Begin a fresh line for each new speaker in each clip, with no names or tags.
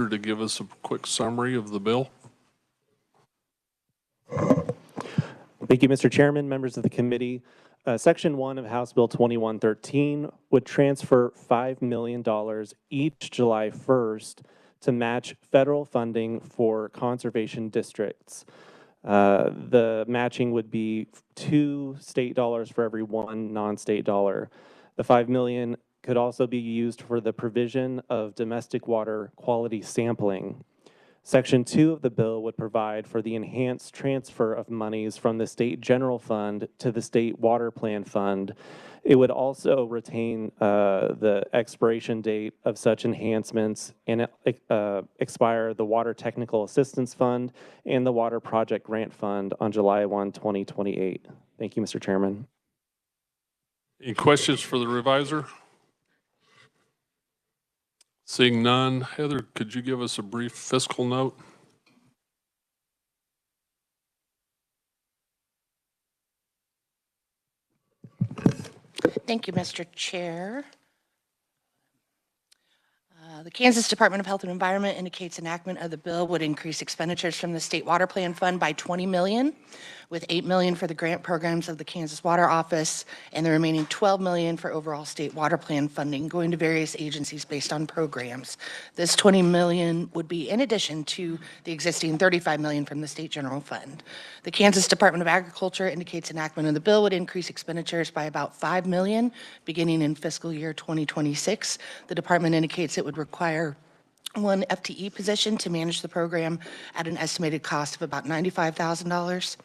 to give us a quick summary of the bill.
Thank you, Mr. Chairman, members of the committee. Section 1 of House Bill 2113 would transfer $5 million each July 1st to match federal funding for conservation districts. The matching would be 2 state dollars for every 1 non-state dollar. The $5 million could also be used for the provision of domestic water quality sampling. Section 2 of the bill would provide for the enhanced transfer of monies from the state general fund to the state water plan fund. It would also retain the expiration date of such enhancements and expire the Water Technical Assistance Fund and the Water Project Grant Fund on July 1, 2028. Thank you, Mr. Chairman.
Any questions for the reviser? Seeing none, Heather, could you give us a brief fiscal note?
Thank you, Mr. Chair. The Kansas Department of Health and Environment indicates enactment of the bill would increase expenditures from the State Water Plan Fund by $20 million, with $8 million for the grant programs of the Kansas Water Office, and the remaining $12 million for overall state water plan funding going to various agencies based on programs. This $20 million would be in addition to the existing $35 million from the State General Fund. The Kansas Department of Agriculture indicates enactment of the bill would increase expenditures by about $5 million beginning in fiscal year 2026. The department indicates it would require 1 FTE position to manage the program at an estimated cost of about $95,000.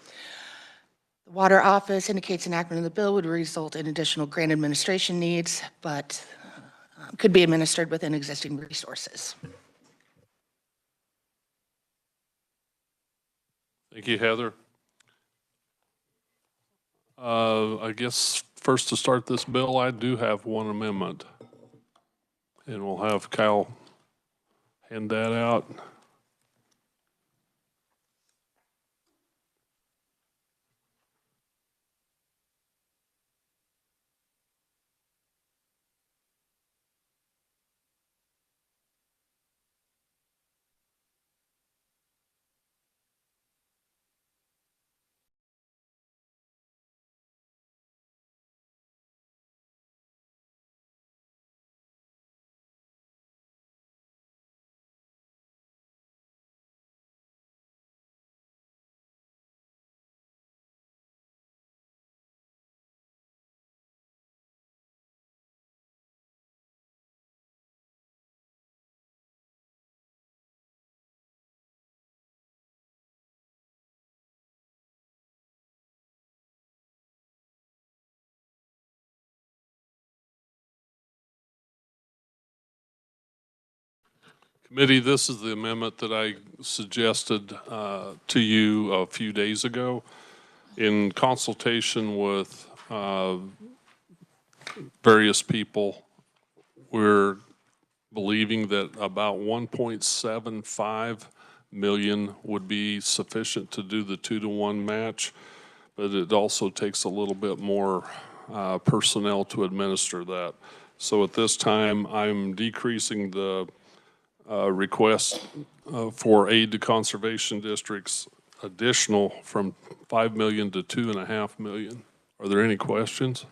The Water Office indicates enactment of the bill would result in additional grant administration needs, but could be administered within existing resources.
Thank you, Heather. I guess first to start this bill, I do have one amendment. And we'll have Kyle hand that out. Committee, this is the amendment that I suggested to you a few days ago in consultation with various people. We're believing that about 1.75 million would be sufficient to do the 2-to-1 match, but it also takes a little bit more personnel to administer that. So at this time, I'm decreasing the request for aid to conservation districts additional from 5 million to 2.5 million. Are there any questions?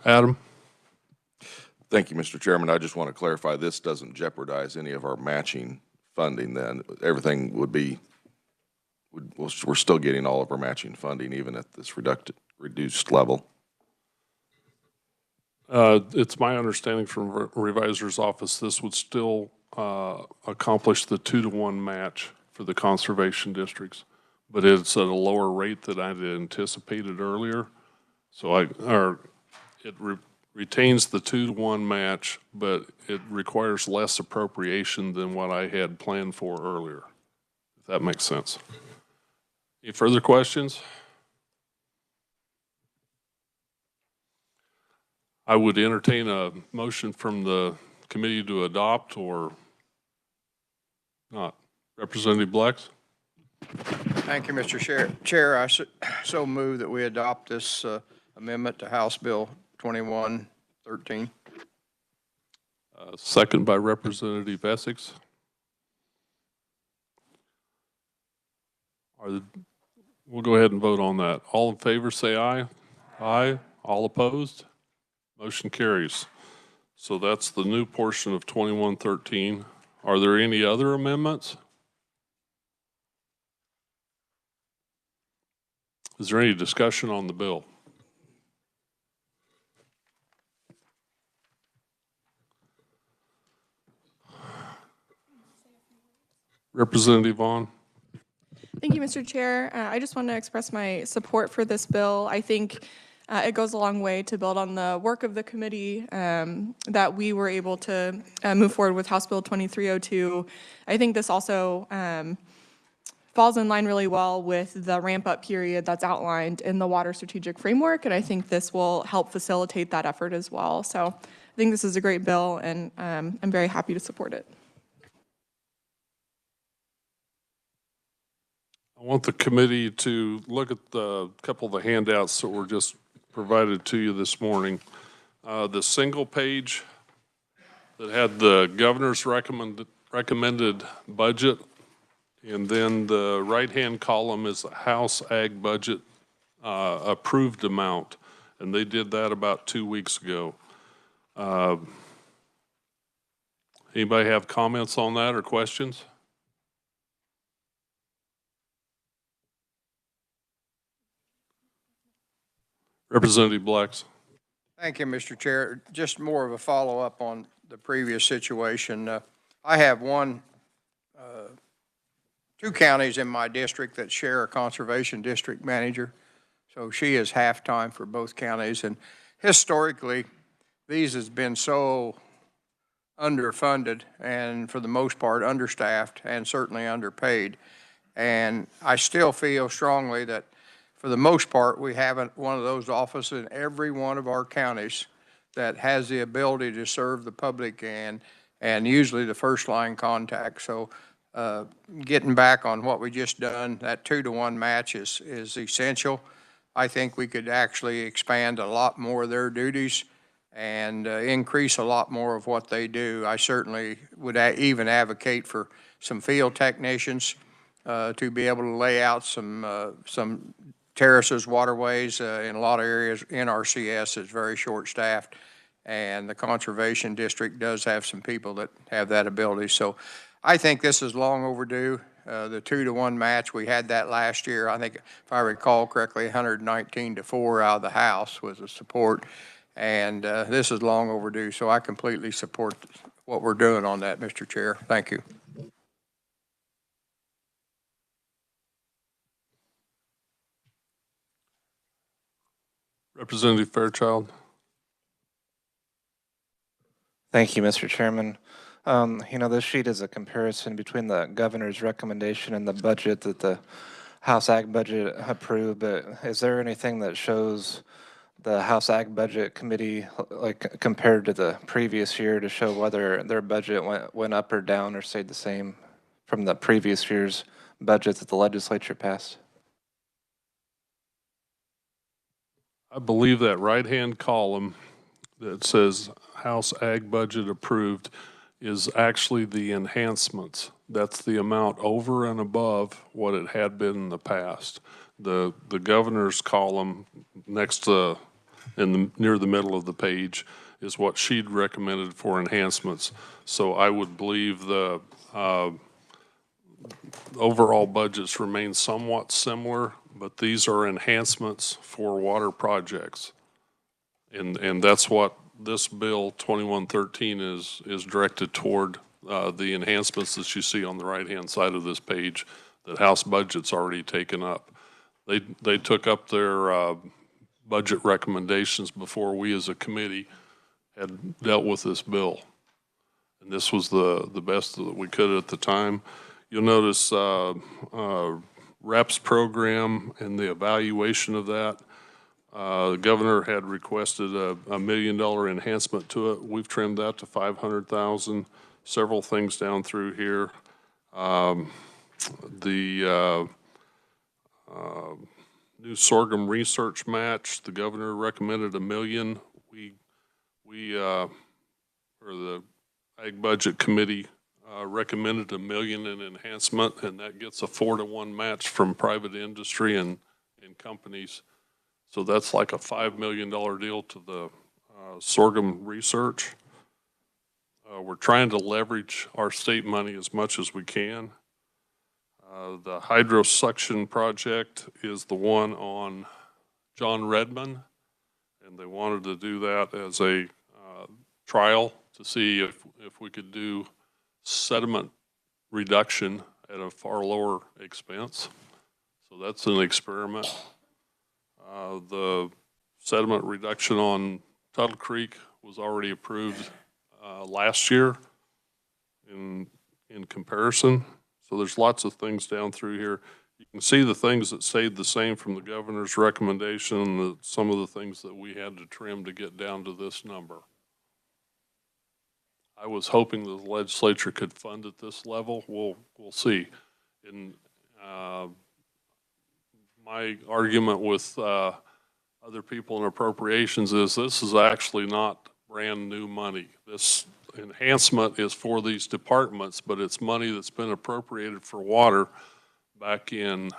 Adam?
Thank you, Mr. Chairman. I just want to clarify, this doesn't jeopardize any of our matching funding then. Everything would be, we're still getting all of our matching funding even at this reduced level.
It's my understanding from Revisor's office, this would still accomplish the 2-to-1 match for the conservation districts, but it's at a lower rate than I had anticipated earlier. So it retains the 2-to-1 match, but it requires less appropriation than what I had planned for earlier, if that makes sense. Any further questions? I would entertain a motion from the committee to adopt or not. Representative Blex?
Thank you, Mr. Chair. I so move that we adopt this amendment to House Bill 2113.
Second by Representative Essex. We'll go ahead and vote on that. All in favor, say aye. Aye. All opposed? Motion carries. So that's the new portion of 2113. Are there any other amendments? Is there any discussion on the bill? Representative Vaughn.
Thank you, Mr. Chair. I just want to express my support for this bill. I think it goes a long way to build on the work of the committee that we were able to move forward with House Bill 2302. I think this also falls in line really well with the ramp-up period that's outlined in the Water Strategic Framework, and I think this will help facilitate that effort as well. So I think this is a great bill, and I'm very happy to support it.
I want the committee to look at the couple of the handouts that were just provided to you this morning. The single page that had the governor's recommended budget, and then the right-hand column is the House Ag budget approved amount, and they did that about 2 weeks ago. Anybody have comments on that or questions? Representative Blacks.
Thank you, Mr. Chair. Just more of a follow-up on the previous situation. I have two counties in my district that share a conservation district manager. So she is half-time for both counties. And historically, these has been so underfunded and for the most part understaffed and certainly underpaid. And I still feel strongly that for the most part, we have one of those offices in every one of our counties that has the ability to serve the public and usually the first line contact. So getting back on what we just done, that 2-to-1 match is essential. I think we could actually expand a lot more of their duties and increase a lot more of what they do. I certainly would even advocate for some field technicians to be able to lay out some terraces, waterways. In a lot of areas, NRCS is very short-staffed, and the Conservation District does have some people that have that ability. So I think this is long overdue. The 2-to-1 match, we had that last year. I think, if I recall correctly, 119-4 out of the House was the support, and this is long overdue. So I completely support what we're doing on that, Mr. Chair. Thank you.
Representative Fairchild.
Thank you, Mr. Chairman. This sheet is a comparison between the governor's recommendation and the budget that the House Ag budget approved, but is there anything that shows the House Ag Budget Committee, like compared to the previous year, to show whether their budget went up or down or stayed the same from the previous year's budget that the legislature passed?
I believe that right-hand column that says House Ag Budget Approved is actually the enhancements. That's the amount over and above what it had been in the past. The governor's column next to, near the middle of the page, is what she'd recommended for enhancements. So I would believe the overall budgets remain somewhat similar, but these are enhancements for water projects. And that's what this bill 2113 is directed toward, the enhancements that you see on the right-hand side of this page that House budget's already taken up. They took up their budget recommendations before we as a committee had dealt with this bill. And this was the best that we could at the time. You'll notice REPS program and the evaluation of that. The governor had requested a $1 million enhancement to it. We've trimmed that to $500,000. Several things down through here. The new sorghum research match, the governor recommended $1 million. Or the Ag Budget Committee recommended $1 million in enhancement, and that gets a 4-to-1 match from private industry and companies. So that's like a $5 million deal to the sorghum research. We're trying to leverage our state money as much as we can. The hydrosuction project is the one on John Redmond, and they wanted to do that as a trial to see if we could do sediment reduction at a far lower expense. So that's an experiment. The sediment reduction on Tuttle Creek was already approved last year in comparison. So there's lots of things down through here. You can see the things that stayed the same from the governor's recommendation, some of the things that we had to trim to get down to this number. I was hoping the legislature could fund at this level. We'll see. And my argument with other people in appropriations is this is actually not brand new money. This enhancement is for these departments, but it's money that's been appropriated for water back in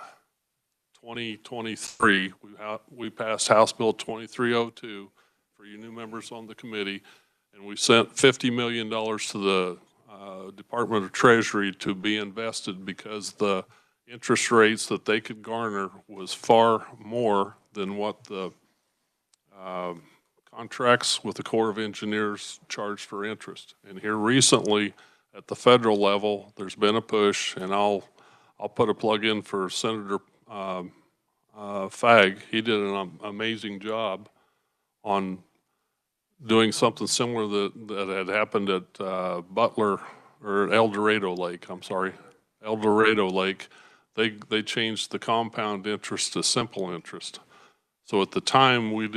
2023. We passed House Bill 2302 for you new members on the committee, and we sent $50 million to the Department of Treasury to be invested because the interest rates that they could garner was far more than what the contracts with the Corps of Engineers charged for interest. And here recently at the federal level, there's been a push, and I'll put a plug in for Senator Fagg. He did an amazing job on doing something similar that had happened at Butler, or El Dorado Lake, I'm sorry, El Dorado Lake. They changed the compound interest to simple interest. So at the time, we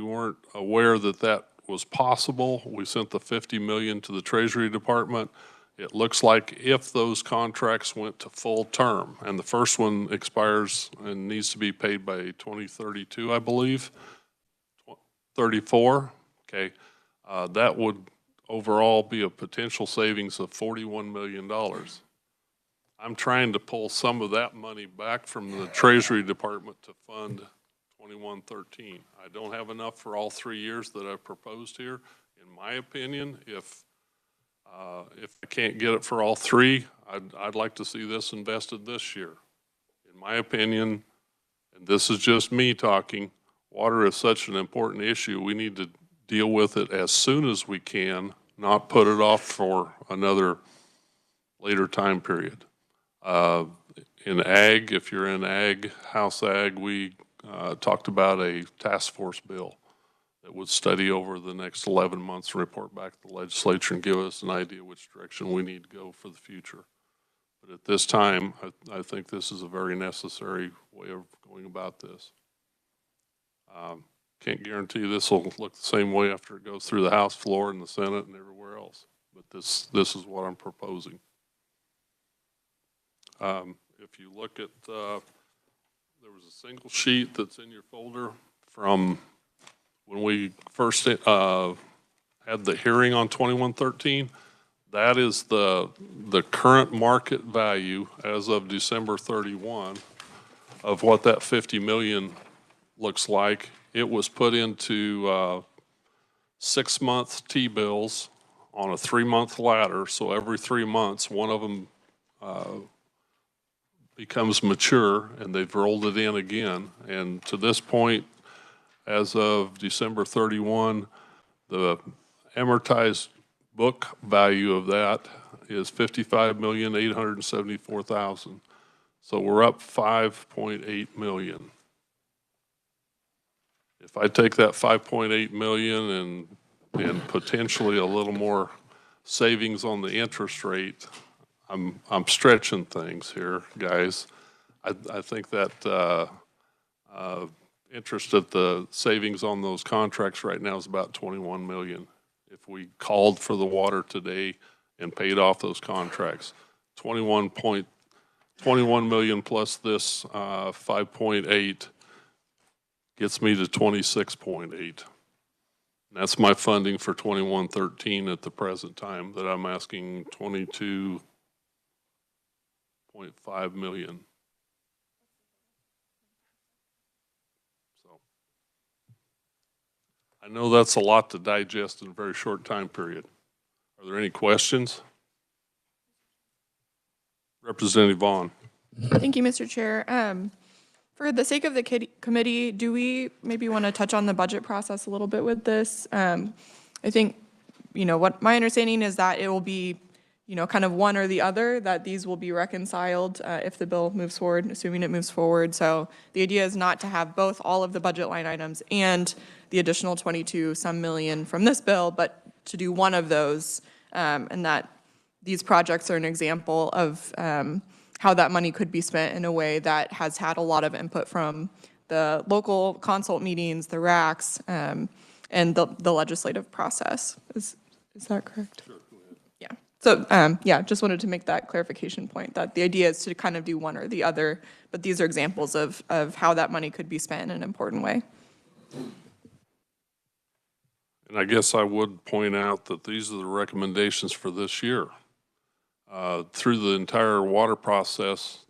weren't aware that that was possible. We sent the $50 million to the Treasury Department. It looks like if those contracts went to full term, and the first one expires and needs to be paid by 2032, I believe, 34, okay, that would overall be a potential savings of $41 million. I'm trying to pull some of that money back from the Treasury Department to fund 2113. I don't have enough for all 3 years that I've proposed here. In my opinion, if I can't get it for all three, I'd like to see this invested this year. In my opinion, and this is just me talking, water is such an important issue. We need to deal with it as soon as we can, not put it off for another later time period. In ag, if you're in ag, House Ag, we talked about a task force bill that would study over the next 11 months and report back to the legislature and give us an idea which direction we need to go for the future. But at this time, I think this is a very necessary way of going about this. Can't guarantee this will look the same way after it goes through the House floor and the Senate and everywhere else, but this is what I'm proposing. If you look at, there was a single sheet that's in your folder from when we first had the hearing on 2113. That is the current market value as of December 31 of what that 50 million looks like. It was put into 6-month T-bills on a 3-month ladder. So every 3 months, one of them becomes mature, and they've rolled it in again. And to this point, as of December 31, the amortized book value of that is $55,874,000. So we're up $5.8 million. If I take that $5.8 million and potentially a little more savings on the interest rate, I'm stretching things here, guys. I think that interest at the savings on those contracts right now is about $21 million. If we called for the water today and paid off those contracts, 21 million plus this 5.8 gets me to 26.8. That's my funding for 2113 at the present time that I'm asking 22.5 million. So I know that's a lot to digest in a very short time period. Are there any questions? Representative Vaughn.
Thank you, Mr. Chair. For the sake of the committee, do we maybe want to touch on the budget process a little bit with this? I think, what my understanding is that it will be, kind of one or the other, that these will be reconciled if the bill moves forward, assuming it moves forward. So the idea is not to have both all of the budget line items and the additional 22 some million from this bill, but to do one of those, and that these projects are an example of how that money could be spent in a way that has had a lot of input from the local consult meetings, the RACs, and the legislative process. Is that correct? Sure, go ahead. Yeah. So, just wanted to make that clarification point, that the idea is to kind of do one or the other, but these are examples of how that money could be spent in an important way.
And I guess I would point out that these are the recommendations for this year. Through the entire water process,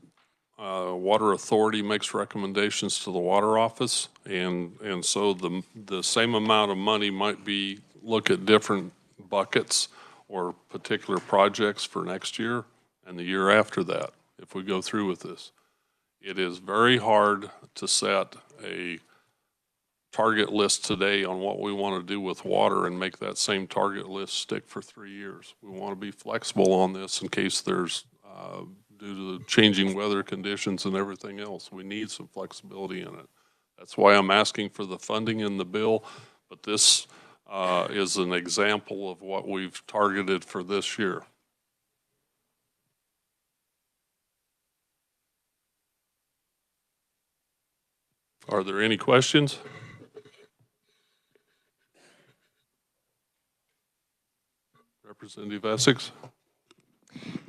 Water Authority makes recommendations to the water office, and so the same amount of money might be look at different buckets or particular projects for next year and the year after that if we go through with this. It is very hard to set a target list today on what we want to do with water and make that same target list stick for 3 years. We want to be flexible on this in case there's, due to the changing weather conditions and everything else, we need some flexibility in it. That's why I'm asking for the funding in the bill, but this is an example of what we've targeted for this year. Are there any questions? Representative Essex.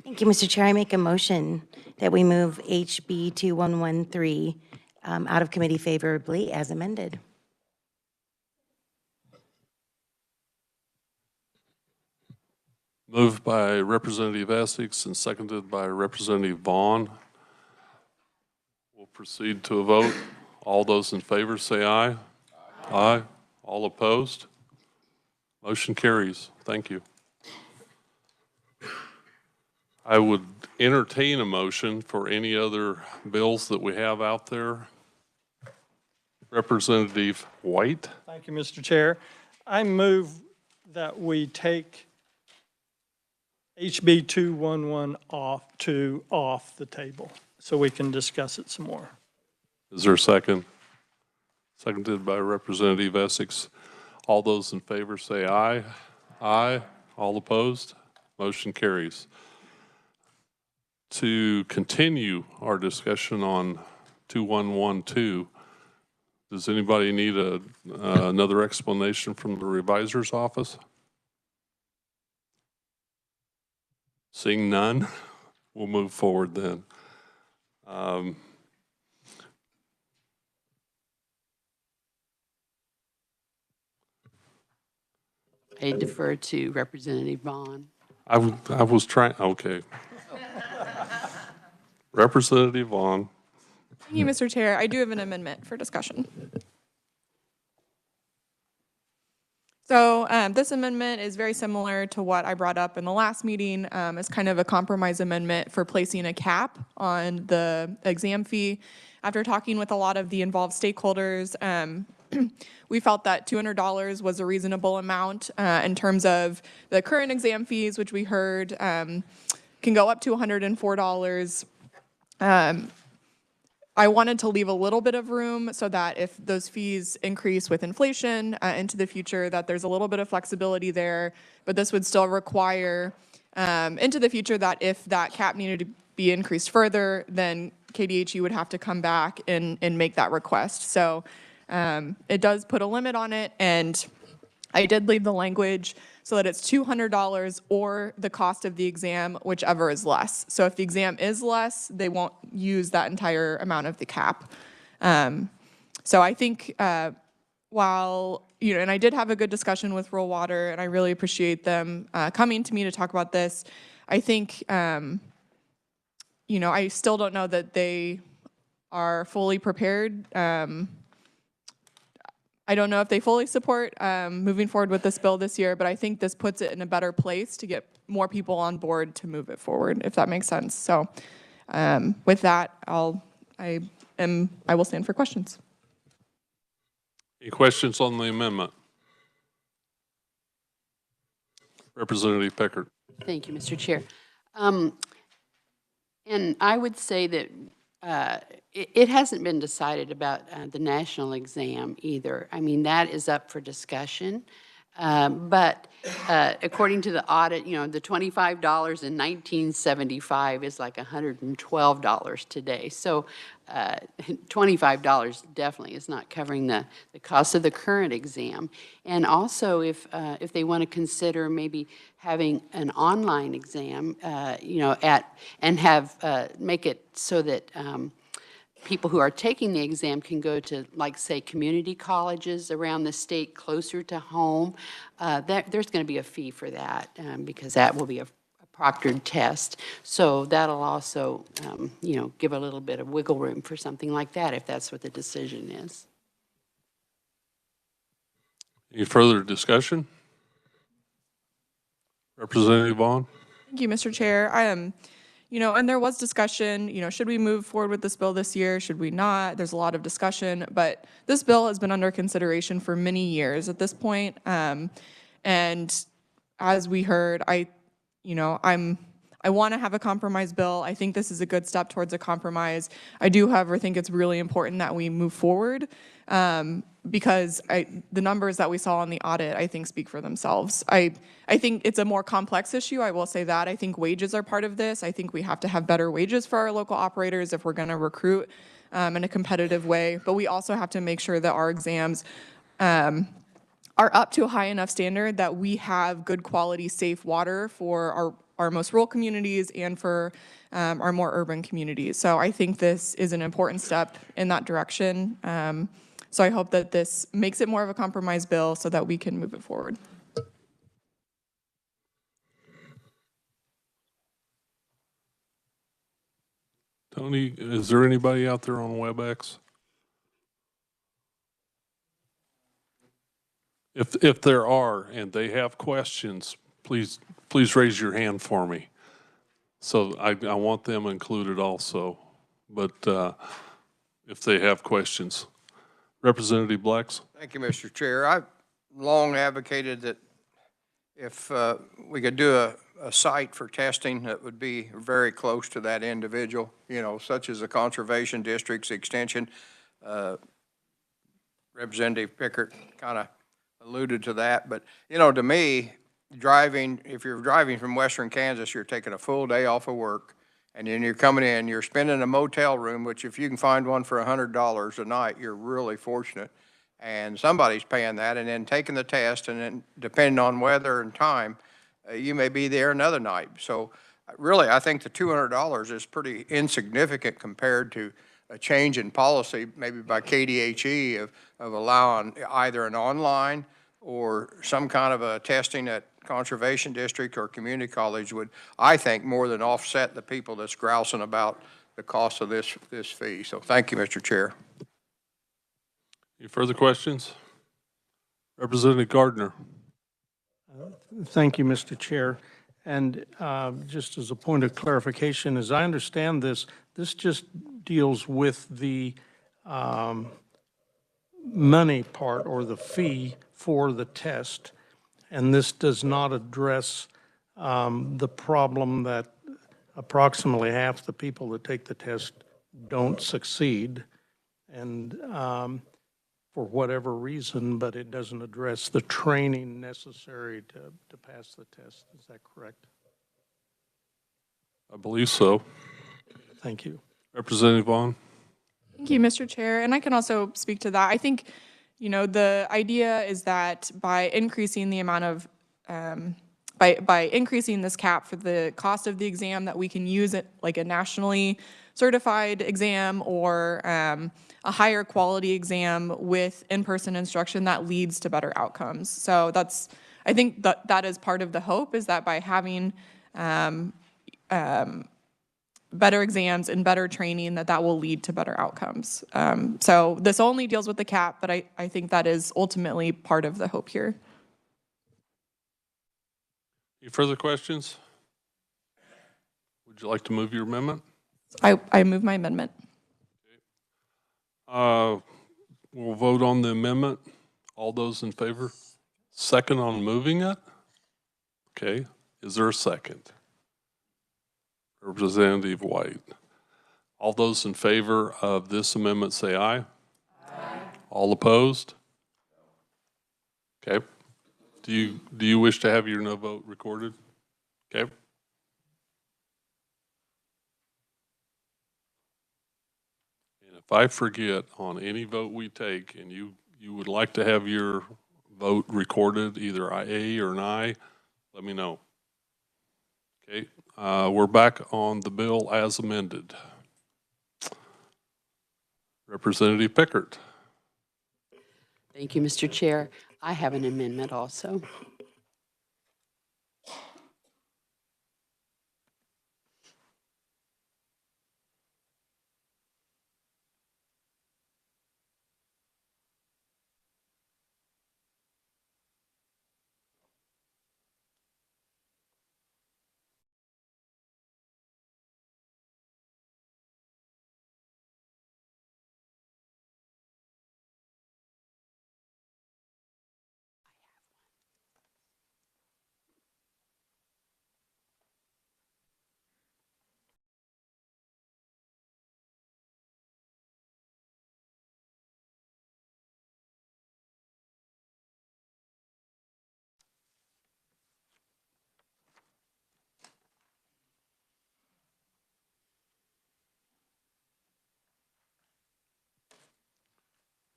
Thank you, Mr. Chair. I make a motion that we move HB 2113 out of committee favorably as amended.
Moved by Representative Essex and seconded by Representative Vaughn. We'll proceed to a vote. All those in favor say aye. Aye. All opposed? Motion carries. Thank you. I would entertain a motion for any other bills that we have out there. Representative White.
Thank you, Mr. Chair. I move that we take HB 211 off the table so we can discuss it some more.
Is there a second? Seconded by Representative Essex. All those in favor say aye. Aye. All opposed? Motion carries. To continue our discussion on 2112, does anybody need another explanation from the revisor's office? Seeing none, we'll move forward then.
I defer to Representative Vaughn.
I was trying, okay. Representative Vaughn.
Thank you, Mr. Chair. I do have an amendment for discussion. So this amendment is very similar to what I brought up in the last meeting. It's kind of a compromise amendment for placing a cap on the exam fee. After talking with a lot of the involved stakeholders, we felt that $200 was a reasonable amount in terms of the current exam fees, which we heard can go up to $104. I wanted to leave a little bit of room so that if those fees increase with inflation into the future, that there's a little bit of flexibility there, but this would still require into the future that if that cap needed to be increased further, then KDHE would have to come back and make that request. So it does put a limit on it, and I did leave the language so that it's $200 or the cost of the exam, whichever is less. So if the exam is less, they won't use that entire amount of the cap. So I think while and I did have a good discussion with Rural Water, and I really appreciate them coming to me to talk about this. I think, I still don't know that they are fully prepared. I don't know if they fully support moving forward with this bill this year, but I think this puts it in a better place to get more people on board to move it forward, if that makes sense. So with that, I will stand for questions.
Any questions on the amendment? Representative Pickert.
Thank you, Mr. Chair. And I would say that it hasn't been decided about the national exam either. I mean, that is up for discussion. But according to the audit, the $25 in 1975 is like $112 today. So $25 definitely is not covering the cost of the current exam. And also, if they want to consider maybe having an online exam, and make it so that people who are taking the exam can go to, like, say, community colleges around the state closer to home. There's going to be a fee for that because that will be a proctored test. So that'll also, give a little bit of wiggle room for something like that if that's what the decision is.
Any further discussion? Representative Vaughn.
Thank you, Mr. Chair. And there was discussion, should we move forward with this bill this year? Should we not? There's a lot of discussion, but this bill has been under consideration for many years at this point. And as we heard, I want to have a compromise bill. I think this is a good step towards a compromise. I do, however, think it's really important that we move forward because the numbers that we saw on the audit, I think, speak for themselves. I think it's a more complex issue, I will say that. I think wages are part of this. I think we have to have better wages for our local operators if we're going to recruit in a competitive way. But we also have to make sure that our exams are up to a high enough standard that we have good quality, safe water for our most rural communities and for our more urban communities. So I think this is an important step in that direction. So I hope that this makes it more of a compromise bill so that we can move it forward.
Tony, is there anybody out there on WebEx? If there are and they have questions, please raise your hand for me. So I want them included also, but if they have questions. Representative Blacks.
Thank you, Mr. Chair. I've long advocated that if we could do a site for testing that would be very close to that individual, such as the conservation district's extension. Representative Pickert kind of alluded to that, but to me, if you're driving from western Kansas, you're taking a full day off of work, and then you're coming in, you're spending a motel room, which if you can find one for $100 a night, you're really fortunate, and somebody's paying that, and then taking the test, and then depending on weather and time, you may be there another night. So really, I think the $200 is pretty insignificant compared to a change in policy, maybe by KDHE, of allowing either an online or some kind of a testing at conservation district or community college would, I think, more than offset the people that's grousing about the cost of this fee. So thank you, Mr. Chair.
Any further questions? Representative Gardner.
Thank you, Mr. Chair. And just as a point of clarification, as I understand this just deals with the money part or the fee for the test. And this does not address the problem that approximately half the people that take the test don't succeed, and for whatever reason, but it doesn't address the training necessary to pass the test. Is that correct?
I believe so.
Thank you.
Representative Vaughn.
Thank you, Mr. Chair. And I can also speak to that. I think, the idea is that by increasing the amount of by increasing this cap for the cost of the exam, that we can use it like a nationally certified exam or a higher quality exam with in-person instruction that leads to better outcomes. So I think that is part of the hope, is that by having better exams and better training, that will lead to better outcomes. So this only deals with the cap, but I think that is ultimately part of the hope here.
Any further questions? Would you like to move your amendment?
I move my amendment.
We'll vote on the amendment. All those in favor? Second on moving it? Okay, is there a second? Representative White. All those in favor of this amendment say aye. Aye. All opposed? Okay. Do you wish to have your no vote recorded? Okay. And if I forget on any vote we take and you would like to have your vote recorded, either a or an aye, let me know. Okay, we're back on the bill as amended. Representative Pickert.
Thank you, Mr. Chair. I have an amendment also.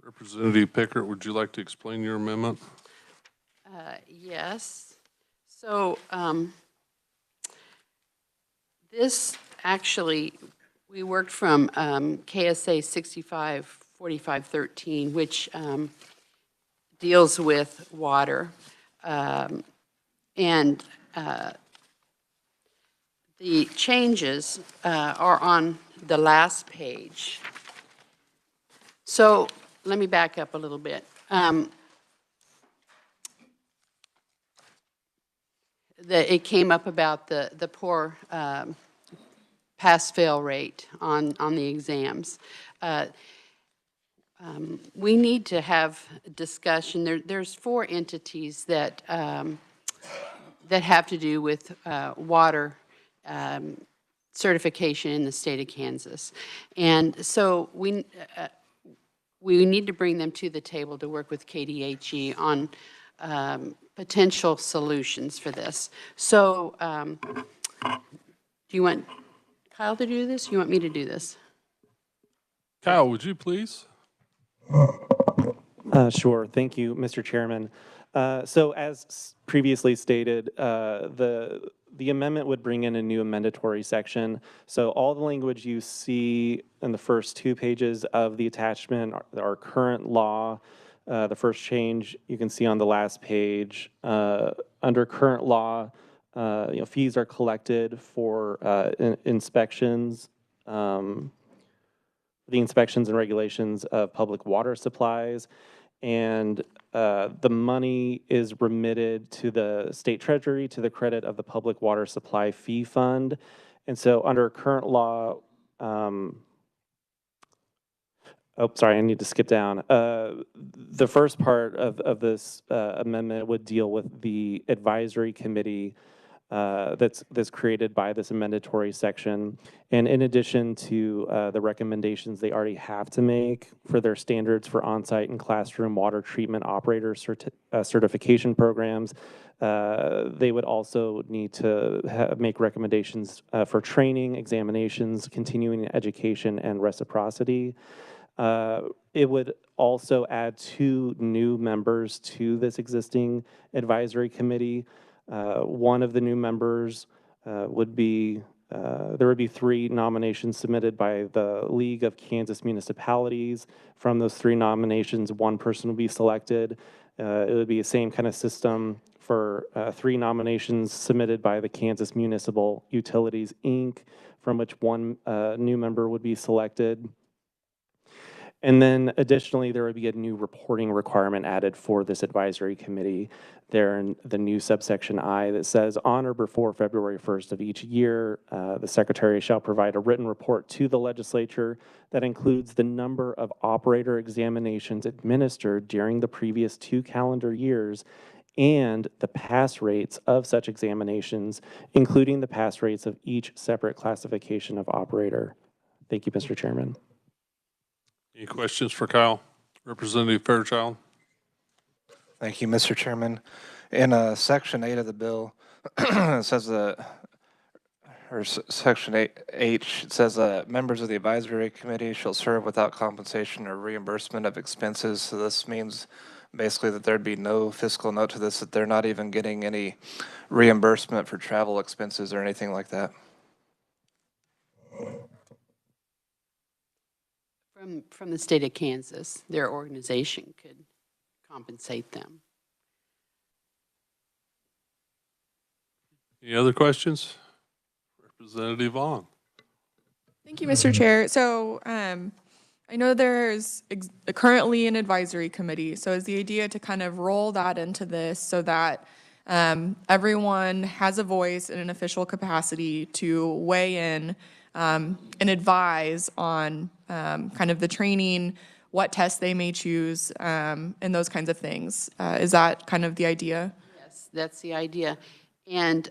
Representative Pickert, would you like to explain your amendment?
Yes. So this actually, we worked from KSA 654513, which deals with water. And the changes are on the last page. So let me back up a little bit. It came up about the poor pass-fail rate on the exams. We need to have discussion. There's 4 entities that have to do with water certification in the state of Kansas. And so we need to bring them to the table to work with KDHE on potential solutions for this. So do you want Kyle to do this? You want me to do this?
Kyle, would you please?
Sure. Thank you, Mr. Chairman. So as previously stated, the amendment would bring in a new amendatory section. So all the language you see in the first 2 pages of the attachment are current law. The first change you can see on the last page. Under current law, fees are collected for inspections, the inspections and regulations of public water supplies, and the money is remitted to the state treasury to the credit of the Public Water Supply Fee Fund. And so under current law, oh, sorry, I need to skip down. The first part of this amendment would deal with the advisory committee that's created by this amendatory section. And in addition to the recommendations they already have to make for their standards for on-site and classroom water treatment operator certification programs, they would also need to make recommendations for training, examinations, continuing education, and reciprocity. It would also add 2 new members to this existing advisory committee. One of the new members would be, there would be 3 nominations submitted by the League of Kansas Municipalities. From those 3 nominations, 1 person will be selected. It would be the same kind of system for 3 nominations submitted by the Kansas Municipal Utilities, Inc., from which 1 new member would be selected. And then additionally, there would be a new reporting requirement added for this advisory committee there in the new subsection I that says, on or before February 1st of each year, the secretary shall provide a written report to the legislature that includes the number of operator examinations administered during the previous 2 calendar years and the pass rates of such examinations, including the pass rates of each separate classification of operator. Thank you, Mr. Chairman.
Any questions for Kyle? Representative Fairchild?
Thank you, Mr. Chairman. In Section 8 of the bill, it says Section 8H, it says members of the advisory committee shall serve without compensation or reimbursement of expenses. So this means basically that there'd be no fiscal note to this, that they're not even getting any reimbursement for travel expenses or anything like that.
From the state of Kansas, their organization could compensate them.
Any other questions? Representative Vaughn?
Thank you, Mr. Chair. So I know there's currently an advisory committee. So is the idea to kind of roll that into this so that everyone has a voice in an official capacity to weigh in and advise on kind of the training, what tests they may choose, and those kinds of things. Is that kind of the idea?
Yes, that's the idea. And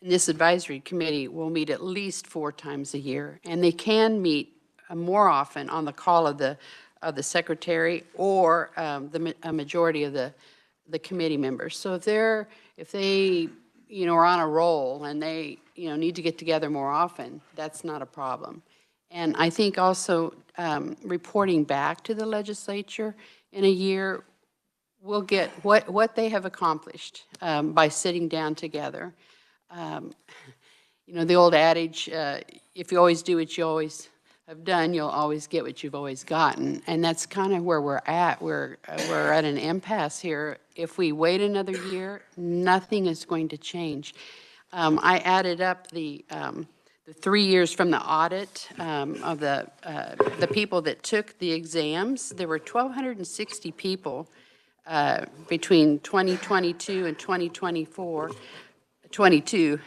this advisory committee will meet at least 4 times a year, and they can meet more often on the call of the secretary or a majority of the committee members. So if they are on a roll and they need to get together more often, that's not a problem. And I think also reporting back to the legislature in a year, we'll get what they have accomplished by sitting down together. The old adage, if you always do what you always have done, you'll always get what you've always gotten. And that's kind of where we're at. We're at an impasse here. If we wait another year, nothing is going to change. I added up the 3 years from the audit of the people that took the exams. There were 1,260 people between 2022 and 2024. 22,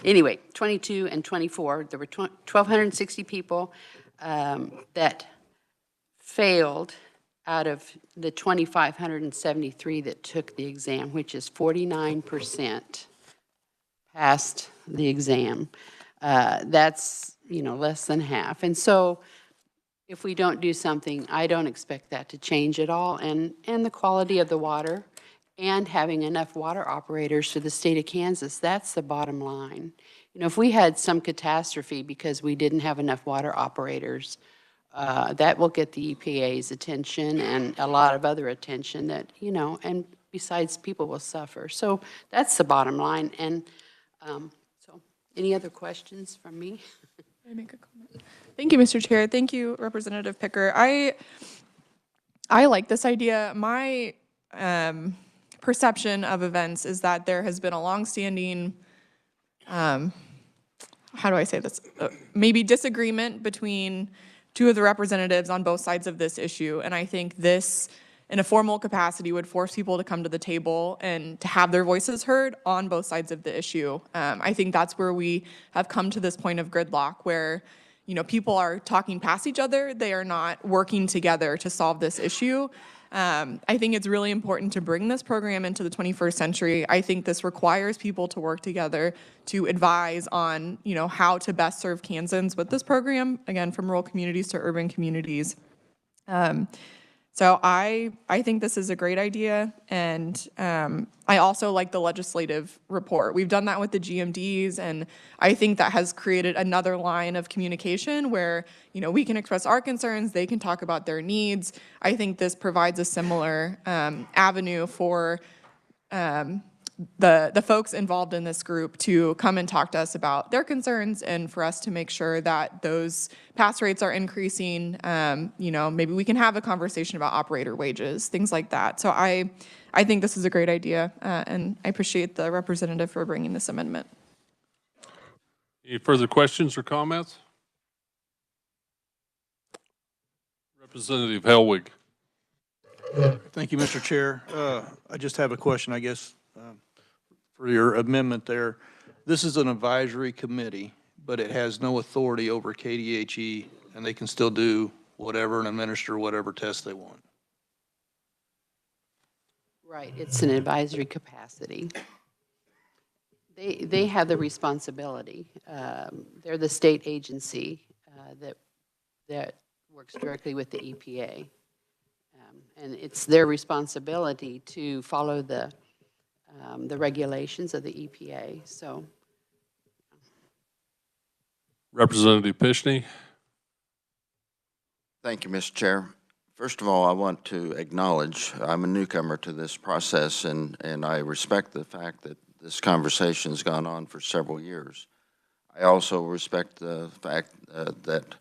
Anyway, 22 and 24, there were 1,260 people that failed out of the 2,573 that took the exam, which is 49% passed the exam. That's, less than half. And so if we don't do something, I don't expect that to change at all. And the quality of the water and having enough water operators for the state of Kansas, that's the bottom line. If we had some catastrophe because we didn't have enough water operators, that will get the EPA's attention and a lot of other attention that, and besides, people will suffer. So that's the bottom line. And so any other questions from me?
Can I make a comment? Thank you, Mr. Chair. Thank you, Representative Picker. I like this idea. My perception of events is that there has been a longstanding, how do I say this? Maybe disagreement between 2 of the representatives on both sides of this issue. And I think this, in a formal capacity, would force people to come to the table and to have their voices heard on both sides of the issue. I think that's where we have come to this point of gridlock where, people are talking past each other. They are not working together to solve this issue. I think it's really important to bring this program into the 21st century. I think this requires people to work together to advise on, how to best serve Kansans with this program, again, from rural communities to urban communities. So I think this is a great idea, and I also like the legislative report. We've done that with the GMDs, and I think that has created another line of communication where, we can express our concerns, they can talk about their needs. I think this provides a similar avenue for the folks involved in this group to come and talk to us about their concerns and for us to make sure that those pass rates are increasing. Maybe we can have a conversation about operator wages, things like that. So I think this is a great idea, and I appreciate the representative for bringing this amendment.
Any further questions or comments? Representative Hellwig.
Thank you, Mr. Chair. I just have a question, I guess, for your amendment there. This is an advisory committee, but it has no authority over KDHE, and they can still do whatever and administer whatever test they want.
Right, it's an advisory capacity. They have the responsibility. They're the state agency that works directly with the EPA. And it's their responsibility to follow the regulations of the EPA, so.
Representative Pishney.
Thank you, Mr. Chair. First of all, I want to acknowledge I'm a newcomer to this process, and I respect the fact that this conversation's gone on for several years. I also respect the fact that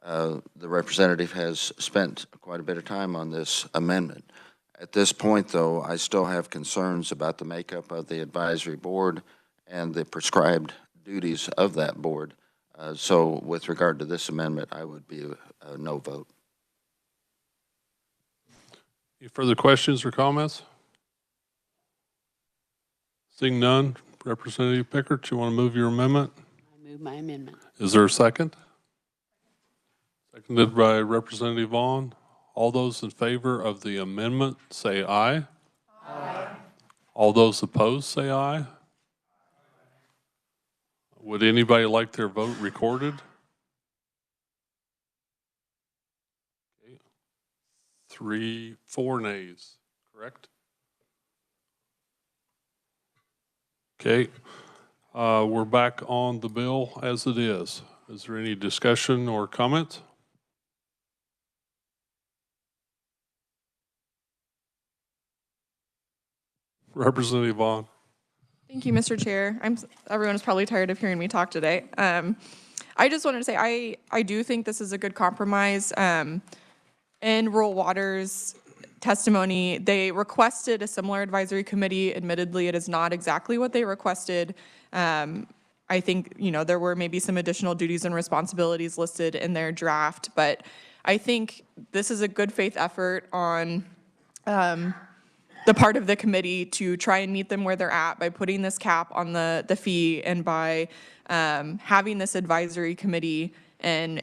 the representative has spent quite a bit of time on this amendment. At this point, though, I still have concerns about the makeup of the advisory board and the prescribed duties of that board. So with regard to this amendment, I would be a no vote.
Any further questions or comments? Seeing none, Representative Pickert, you want to move your amendment?
I move my amendment.
Is there a second? Seconded by Representative Vaughn. All those in favor of the amendment say aye. Aye. All those opposed say aye. Would anybody like their vote recorded? Okay. 4 nays, correct? Okay. We're back on the bill as it is. Is there any discussion or comment? Representative Vaughn.
Thank you, Mr. Chair. Everyone is probably tired of hearing me talk today. I just wanted to say I do think this is a good compromise. In Rural Water's testimony, they requested a similar advisory committee. Admittedly, it is not exactly what they requested. I think, there were maybe some additional duties and responsibilities listed in their draft, but I think this is a good faith effort on the part of the committee to try and meet them where they're at by putting this cap on the fee and by having this advisory committee and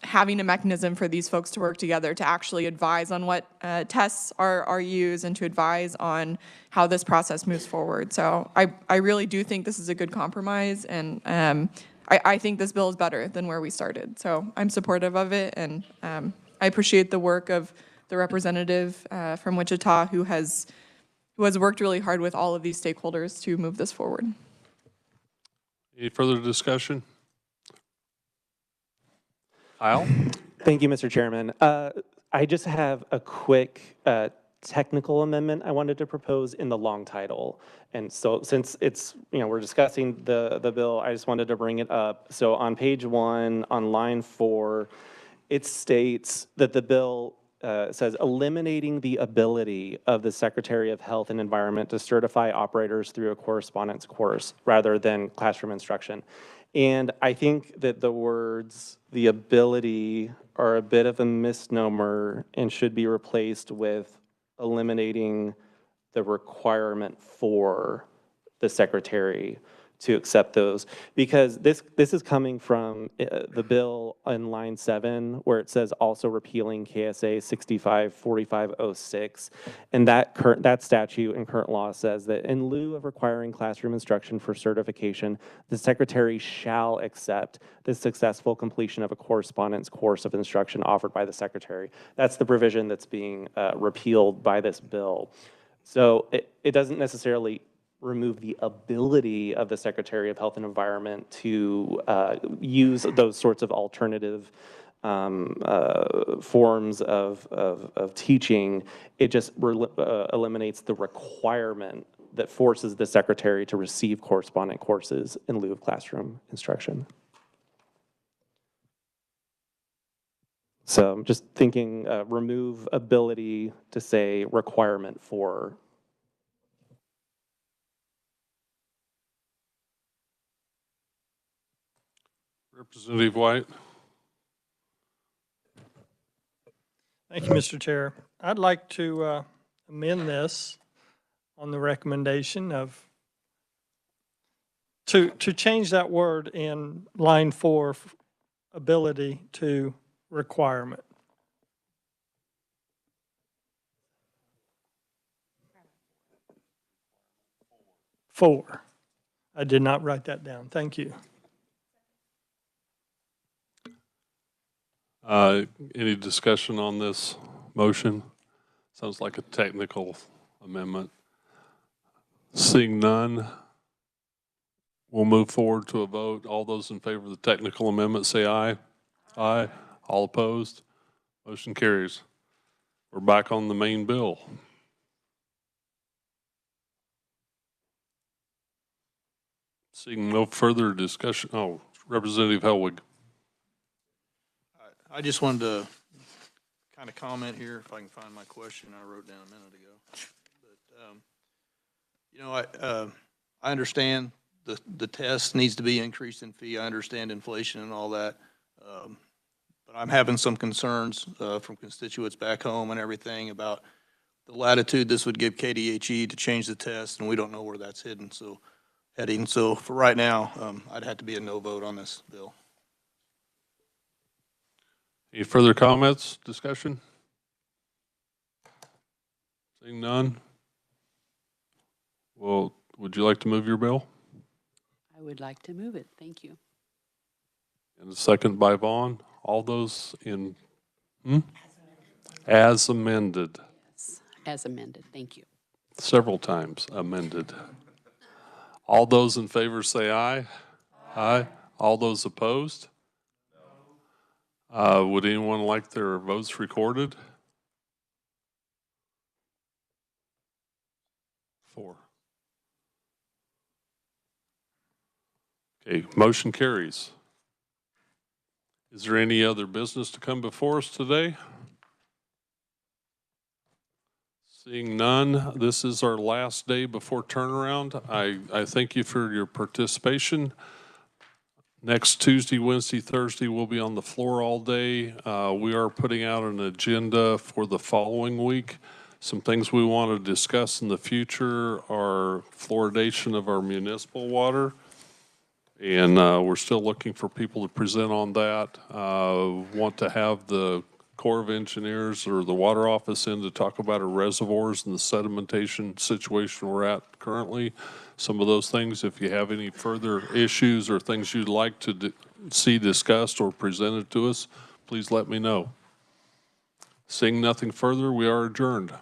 having a mechanism for these folks to work together to actually advise on what tests are used and to advise on how this process moves forward. So I really do think this is a good compromise, and I think this bill is better than where we started. So I'm supportive of it, and I appreciate the work of the representative from Wichita who has worked really hard with all of these stakeholders to move this forward.
Any further discussion? Al?
Thank you, Mr. Chairman. I just have a quick technical amendment I wanted to propose in the long title. And so since it's, we're discussing the bill, I just wanted to bring it up. So on page 1, on line 4, it states that the bill says eliminating the ability of the Secretary of Health and Environment to certify operators through a correspondence course rather than classroom instruction. And I think that the words "the ability" are a bit of a misnomer and should be replaced with eliminating the requirement for the secretary to accept those, because this is coming from the bill in line 7 where it says also repealing KSA 654506, and that statute in current law says that in lieu of requiring classroom instruction for certification, the secretary shall accept the successful completion of a correspondence course of instruction offered by the secretary. That's the provision that's being repealed by this bill. So it doesn't necessarily remove the ability of the Secretary of Health and Environment to use those sorts of alternative forms of teaching. It just eliminates the requirement that forces the secretary to receive correspondent courses in lieu of classroom instruction. So I'm just thinking, remove ability to say requirement for.
Representative White.
Thank you, Mr. Chair. I'd like to amend this on the recommendation of, to change that word in line 4, ability to requirement. Four. I did not write that down. Thank you.
Any discussion on this motion? Sounds like a technical amendment. Seeing none, we'll move forward to a vote. All those in favor of the technical amendment say aye. Aye. All opposed? Motion carries. We're back on the main bill. Seeing no further discussion, oh, Representative Hellwig.
I just wanted to kind of comment here, if I can find my question I wrote down a minute ago. But, I understand the test needs to be increased in fee. I understand inflation and all that. But I'm having some concerns from constituents back home and everything about the latitude this would give KDHE to change the test, and we don't know where that's heading. So for right now, I'd have to be a no vote on this bill.
Any further comments, discussion? Seeing none. Well, would you like to move your bill?
I would like to move it. Thank you.
And a second by Vaughn. All those in, as amended.
Yes, as amended. Thank you.
Several times amended. All those in favor say aye. Aye. All those opposed? Would anyone like their votes recorded? 4. Okay, motion carries. Is there any other business to come before us today? Seeing none, this is our last day before turnaround. I thank you for your participation. Next Tuesday, Wednesday, Thursday, we'll be on the floor all day. We are putting out an agenda for the following week. Some things we want to discuss in the future are fluoridation of our municipal water. And we're still looking for people to present on that. Want to have the Corps of Engineers or the water office in to talk about our reservoirs and the sedimentation situation we're at currently. Some of those things, if you have any further issues or things you'd like to see discussed or presented to us, please let me know. Seeing nothing further, we are adjourned.